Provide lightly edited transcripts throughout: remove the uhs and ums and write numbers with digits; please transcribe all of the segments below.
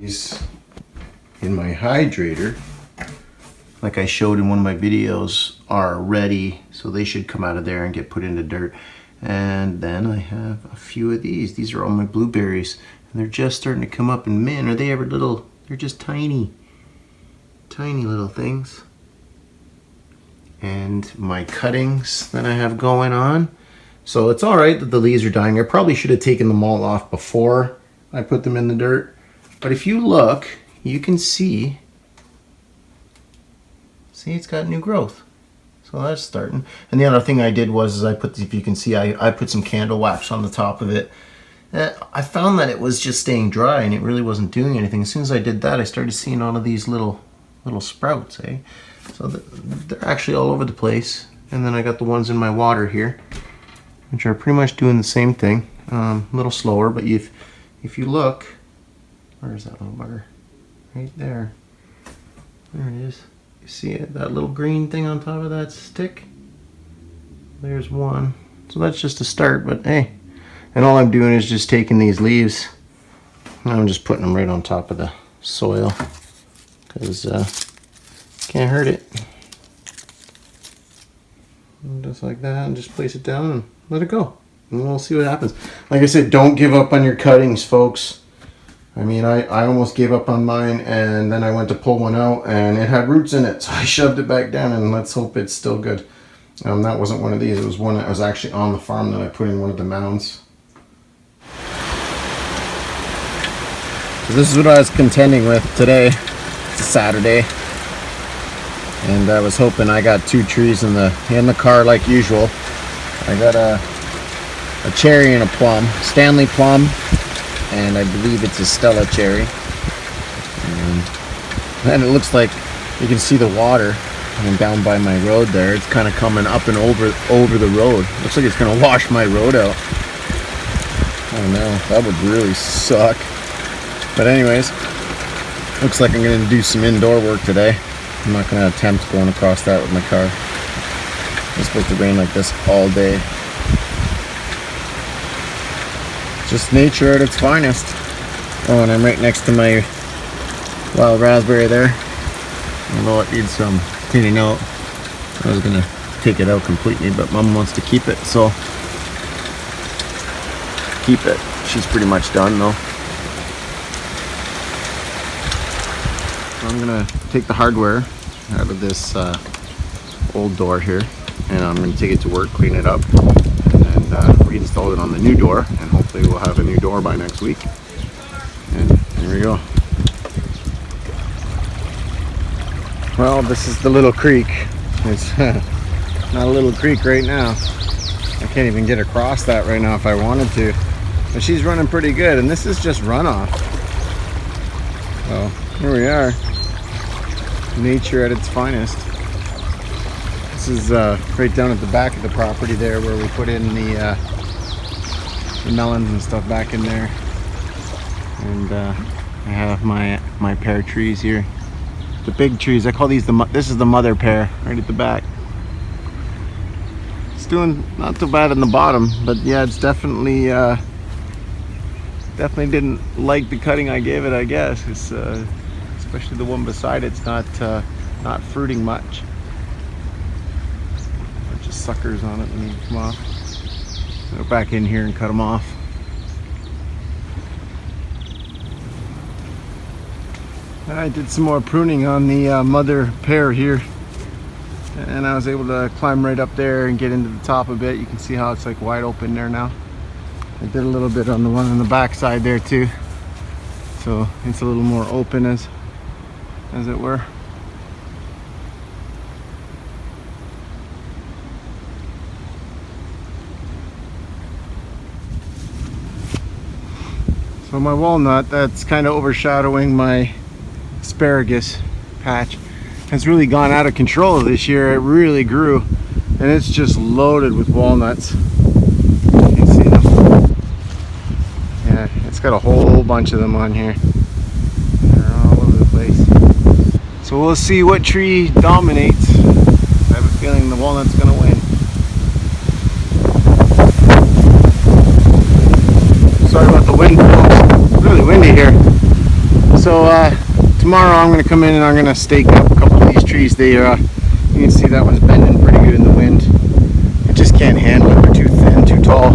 These in my hydrator, like I showed in one of my videos, are ready, so they should come out of there and get put into dirt. And then I have a few of these. These are all my blueberries, and they're just starting to come up. And man, are they ever little. They're just tiny little things. And my cuttings that I have going on, so it's all right that the leaves are dying. I probably should have taken them all off before I put them in the dirt. But if you look, you can see it's got new growth. So that's starting. And the other thing I did was I put, if you can see, I put some candle wax on the top of it. I found that it was just staying dry and it really wasn't doing anything. As soon as I did that, I started seeing all of these little sprouts, eh? So they're actually all over the place. And then I got the ones in my water here, which are pretty much doing the same thing. A little slower, but if you look, where's that little bugger? Right there. There it is. You see it? That little green thing on top of that stick? There's one. So that's just a start, but hey. And all I'm doing is just taking these leaves and I'm just putting them right on top of the soil, because can't hurt it. And just like that, and just place it down and let it go. And we'll see what happens. Like I said, don't give up on your cuttings, folks. I mean, I almost gave up on mine, and then I went to pull one out and it had roots in it, so I shoved it back down, and let's hope it's still good. That wasn't one of these. It was one that was actually on the farm that I put in one of the mounds. So this is what I was contending with today. It's a Saturday, and I was hoping. I got two trees in the car like usual. I got a cherry and a plum, Stanley plum, and I believe it's a Stella cherry. And it looks like you can see the water coming down by my road there. It's kind of coming up and over the road. Looks like it's going to wash my road out. Oh no, that would really suck. But anyways, looks like I'm going to do some indoor work today. I'm not going to attempt going across that with my car. It's supposed to rain like this all day. Just nature at its finest. Oh, and I'm right next to my wild raspberry there. Although it needs some cleaning out. I was gonna take it out completely, but Mom wants to keep it, so keep it. She's pretty much done though. So I'm gonna take the hardware out of this old door here, and I'm gonna take it to work, clean it up, and reinstall it on the new door, and hopefully we'll have a new door by next week. And here we go. Well, this is the little creek. It's not a little creek right now. I can't even get across that right now if I wanted to, but she's running pretty good, and this is just runoff. So here we are, nature at its finest. This is right down at the back of the property there, where we put in the melons and stuff back in there. And I have my pear trees here. The big trees, I call these this is the mother pear right at the back. It's doing not too bad in the bottom, but yeah, it's definitely didn't like the cutting I gave it, I guess. It's especially the one beside it's not fruiting much. Just suckers on it when you come off. Go back in here and cut them off. I did some more pruning on the mother pear here, and I was able to climb right up there and get into the top a bit. You can see how it's like wide open there now. I did a little bit on the one on the back side there too, so it's a little more open as it were. So my walnut, that's kind of overshadowing my asparagus patch, has really gone out of control this year. It really grew, and it's just loaded with walnuts. You can see them. Yeah, it's got a whole bunch of them on here. They're all over the place. So we'll see what tree dominates. I have a feeling the walnut's gonna win. Sorry about the wind, folks. It's really windy here. So tomorrow I'm going to come in and I'm going to stake up a couple of these trees. They you can see that one's bending pretty good in the wind. I just can't handle it. They're too thin, too tall.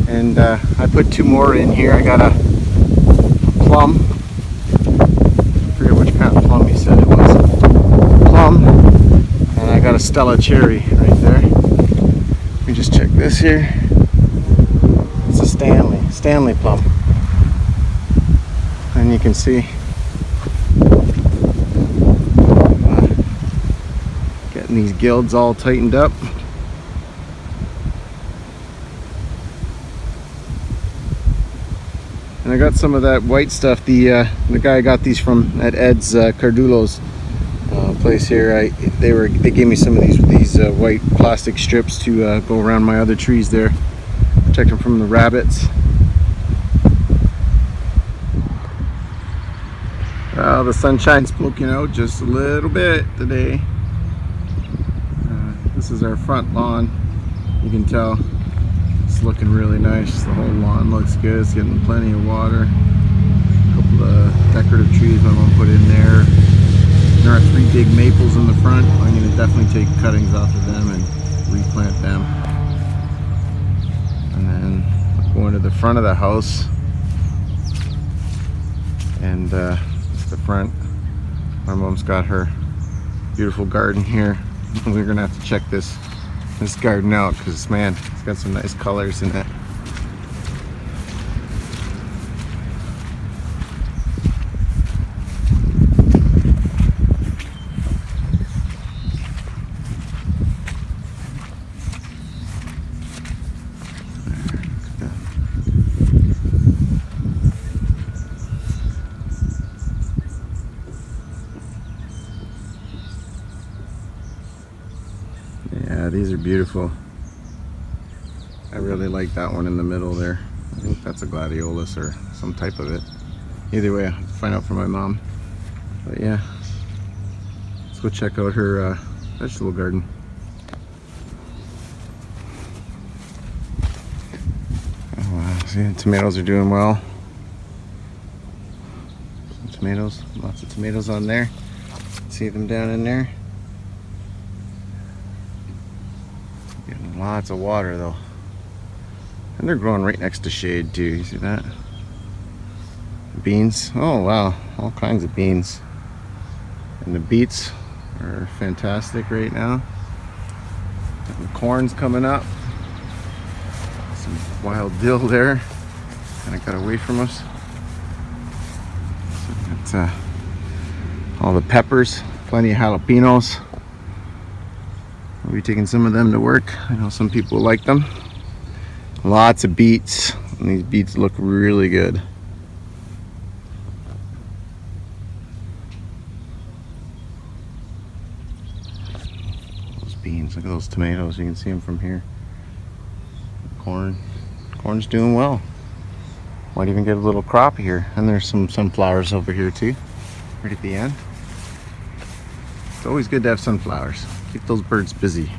And I put 2 more in here. I got a plum. I forget which kind of plum he said it was. Plum. And I got a Stella cherry right there. Let me just check this here. It's a Stanley plum. And you can see getting these gills all tightened up. And I got some of that white stuff. The guy I got these from at Ed's Cardulo's place here. They gave me some of these white plastic strips to go around my other trees there, protect them from the rabbits. Well, the sunshine's poking out just a little bit today. This is our front lawn. You can tell it's looking really nice. The whole lawn looks good. It's getting plenty of water. A couple of decorative trees my mom put in there. There are 3 big maples in the front. I'm going to definitely take cuttings off of them and replant them. And then going to the front of the house. And the front, my mom's got her beautiful garden here. We're gonna have to check this garden out because, man, it's got some nice colors in it. Yeah, these are beautiful. I really like that one in the middle there. I think that's a gladiolus or some type of it. Either way, I'll have to find out from my mom. But yeah, let's go check out her vegetable garden. Oh wow, see, the tomatoes are doing well. Some tomatoes, lots of tomatoes on there. See them down in there. Getting lots of water though. And they're growing right next to shade too. You see that? Beans. Oh wow, all kinds of beans. And the beets are fantastic right now. And the corn's coming up. Some wild dill there. Kind of got away from us. So that's all the peppers. Plenty of jalapenos. We'll be taking some of them to work. I know some people like them. Lots of beets, and these beets look really good. Those beans, look at those tomatoes. You can see them from here. Corn's doing well. Might even get a little crop here. And there's some sunflowers over here too, right at the end. It's always good to have sunflowers. Keep those birds busy.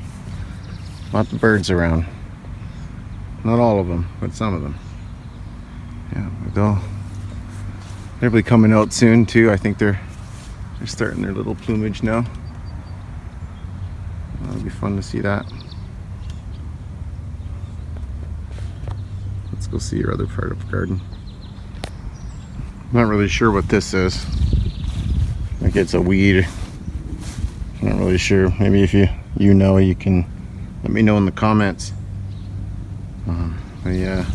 Lot of birds around. Not all of them, but some of them. Yeah, they'll be coming out soon too. I think they're starting their little plumage now. That'll be fun to see that. Let's go see your other part of the garden. I'm not really sure what this is. I think it's a weed. I'm not really sure. Maybe if you know, you can let me know in the comments. But yeah,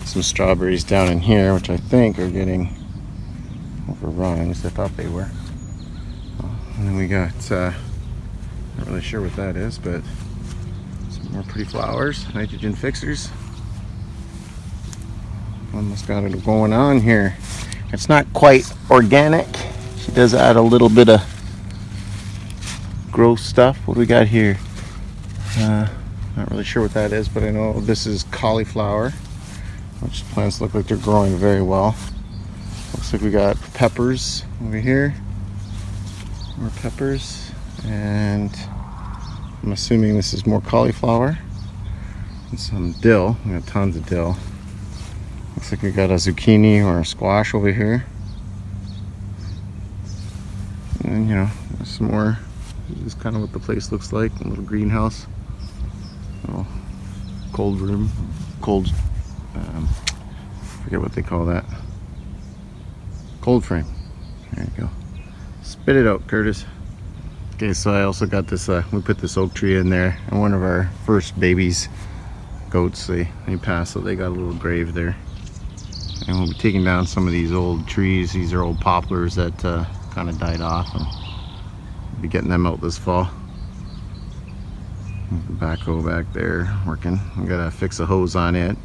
some strawberries down in here, which I think are getting overrun. At least I thought they were. And then we got, not really sure what that is, but some more pretty flowers, nitrogen fixers. Almost got it going on here. It's not quite organic. She does add a little bit of growth stuff. What do we got here? Not really sure what that is, but I know this is cauliflower, which plants look like they're growing very well. Looks like we got peppers over here. More peppers, and I'm assuming this is more cauliflower. And some dill. We got tons of dill. Looks like we got a zucchini or a squash over here. And you know, some more. This is kind of what the place looks like. A little greenhouse. Little cold room. Cold, forget what they call that. Cold frame. There you go. Spit it out, Curtis. Okay, so I also got this, we put this oak tree in there, and one of our first babies, goats, they passed, so they got a little grave there. And we'll be taking down some of these old trees. These are old poplars that kind of died off, and we'll be getting them out this fall. The backhoe back there working. We gotta fix a hose on it.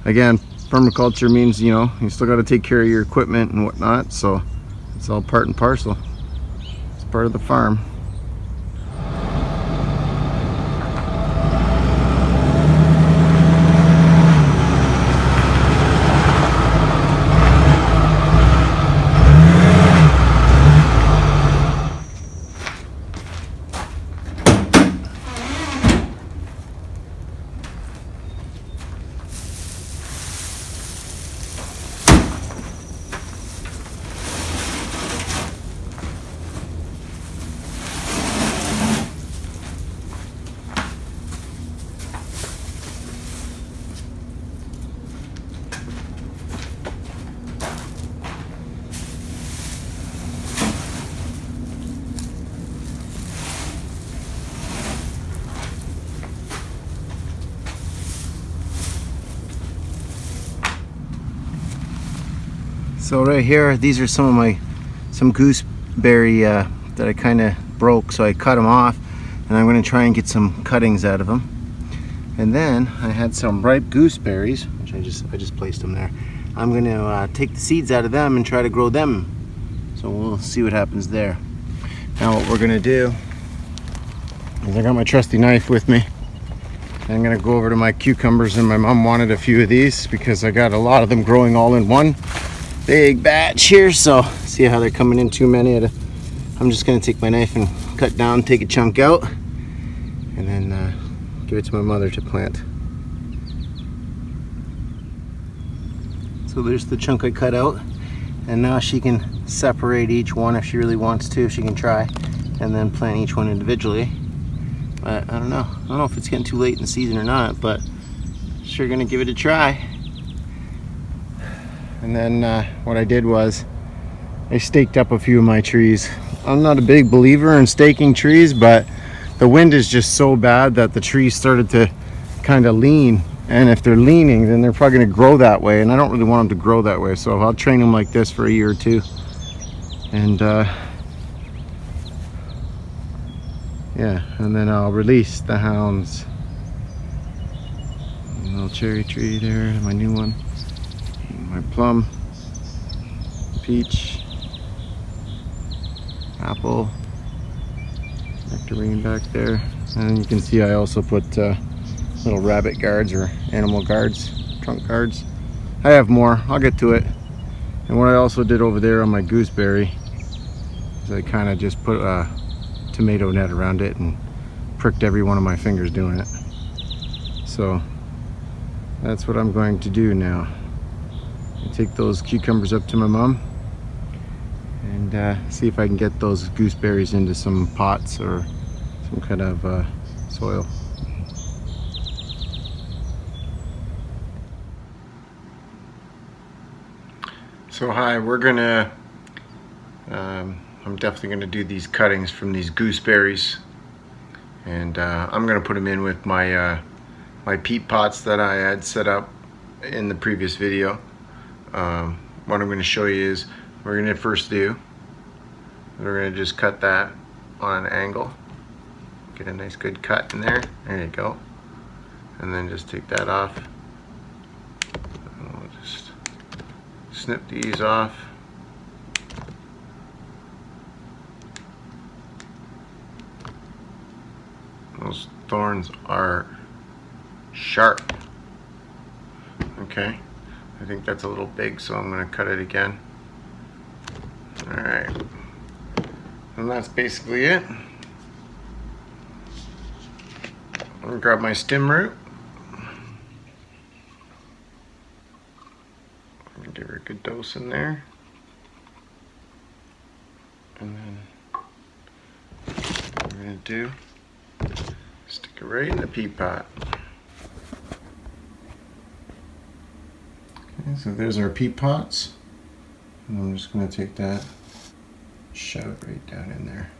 Again, permaculture means, you know, you still gotta take care of your equipment and whatnot, so it's all part and parcel. It's part of the farm. So right here, these are some gooseberry that I kind of broke, so I cut them off, and I'm going to try and get some cuttings out of them. And then I had some ripe gooseberries, which I just placed them there. I'm going to take the seeds out of them and try to grow them. So we'll see what happens there. Now what we're going to do is I got my trusty knife with me. I'm going to go over to my cucumbers, and my mom wanted a few of these because I got a lot of them growing all in one big batch here, so see how they're coming in too many. I'm just going to take my knife and cut down, take a chunk out, and then give it to my mother to plant. So there's the chunk I cut out, and now she can separate each one if she really wants to. She can try and then plant each one individually. But I don't know if it's getting too late in the season or not, but sure gonna give it a try. And then what I did was I staked up a few of my trees. I'm not a big believer in staking trees, but the wind is just so bad that the trees started to kind of lean. And if they're leaning, then they're probably going to grow that way. And I don't really want them to grow that way. So I'll train them like this for a year or two. And yeah, and then I'll release the hounds. A little cherry tree there, my new one. My plum, peach, apple, nectarine back there. And you can see I also put little rabbit guards or animal guards, trunk guards. I have more, I'll get to it. And what I also did over there on my gooseberry is I kind of just put a tomato net around it and pricked every one of my fingers doing it. So that's what I'm going to do now. Take those cucumbers up to my mom and see if I can get those gooseberries into some pots or some kind of soil. So hi, we're gonna I'm definitely gonna do these cuttings from these gooseberries, and I'm gonna put them in with my my peat pots that I had set up in the previous video. What I'm going to show you is we're going to just cut that on an angle, get a nice good cut in there. There you go. And then just take that off. We'll just snip these off. Those thorns are sharp. Okay. I think that's a little big, so I'm going to cut it again. Alright. And that's basically it. I'm going to grab my stem root. I'm going to give her a good dose in there. And then we're gonna do, stick it right in the pea pot. Okay, so there's our pea pots. And I'm just gonna take that, shove it right down in there.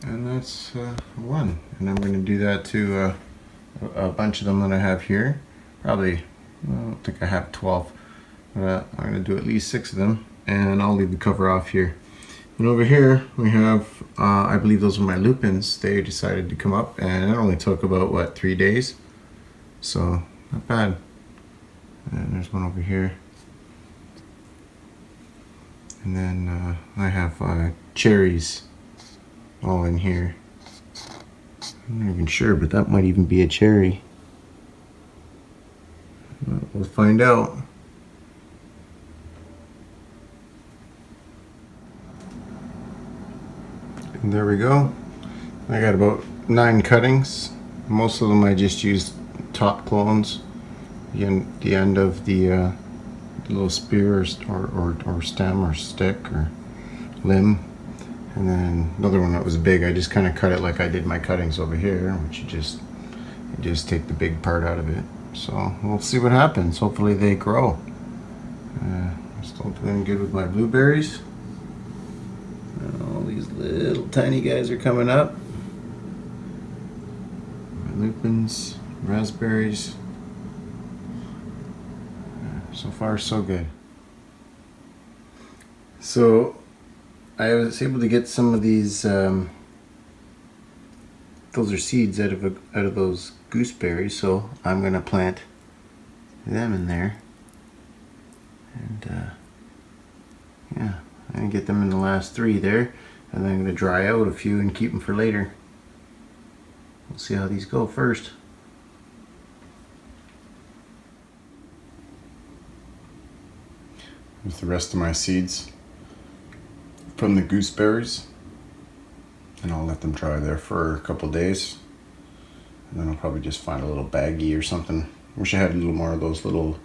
And that's one. And I'm gonna do that to a bunch of them that I have here. Probably, I don't think I have 12. But I'm gonna do at least 6 of them. And I'll leave the cover off here. And over here we have, I believe those are my lupins. They decided to come up, and it only took about, what, 3 days? So, not bad. And there's one over here. And then I have cherries all in here. I'm not even sure, but that might even be a cherry. We'll find out. And there we go. I got about 9 cuttings. Most of them I just used top clones. The end of the little spear or stem or stick or limb. And then another one that was big, I just kind of cut it like I did my cuttings over here, which you just take the big part out of it. So we'll see what happens. Hopefully they grow. I'm still doing good with my blueberries. All these little tiny guys are coming up. My lupins, raspberries. So far so good. So I was able to get some of these, those are seeds out of those gooseberries, so I'm going to plant them in there. And yeah, I'm going to get them in the last 3 there, and then I'm going to dry out a few and keep them for later. We'll see how these go first. With the rest of my seeds from the gooseberries, and I'll let them dry there for a couple days, and then I'll probably just find a little baggie or something. Wish I had a little more of those little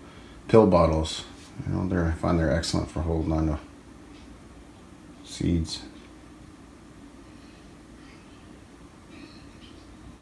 pill bottles. You know, I find they're excellent for holding on to seeds.